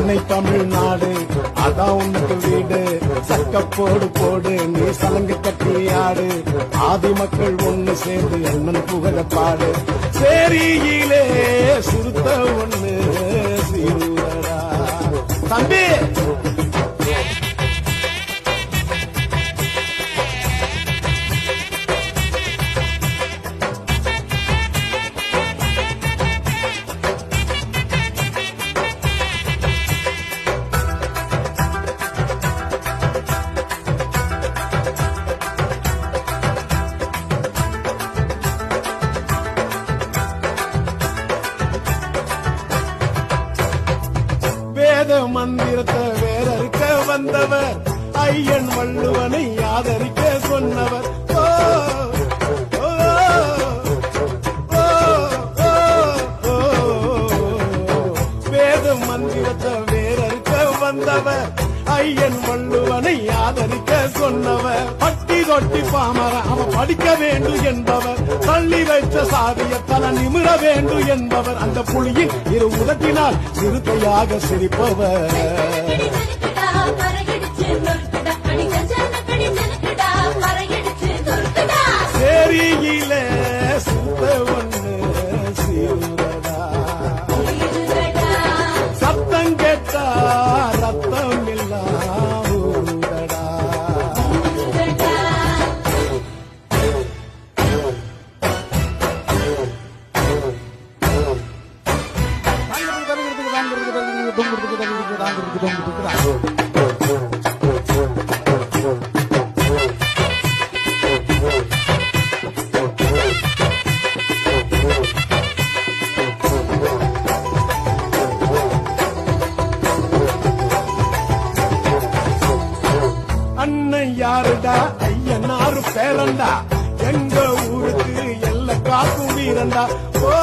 அன்னை தமிழ்நாடு அதான் உனக்கு வீடு. சக்கப்போடு போடு நீ சலங்கு கட்டி ஆடு. ஆதி மக்கள் ஒண்ணு சேர்ந்து அண்ணன் புகழ பாடு. சேரியிலே சுருத்த ஒண்ணு சீருடா தம்பி. வேத மந்திரத்தை வேறறுக்க வந்தவர் ஐயன் வள்ளுவனை ஆதரிக்க சொன்னவர். ஓ, ஓ, ஓ, ஓ, வேத மந்திரத்தை வேறறுக்க வந்தவர் ஐயன் வள்ளுவனை ஆதரிக்க சொன்னவர். பட்டி தொட்டி பாமர அவன் படிக்க வேண்டும் என்பவர். தள்ளி வைத்த சாதிய தல நிமிர வேண்டும் என்பவர். அந்த புலியின் இரு உதட்டினால் சிறுத்தையாக சிரிப்பவர். சேரியில சுத்த ஒண்ணு சீருடா. சத்தம் கேட்டா ரத்தம் இல்லாம ஊருடா. அண்ணன் யாருடா ஐயனாரு பேரண்டா. எங்க ஊருக்கு எல்ல காக்கும் வீரண்டா. ஓ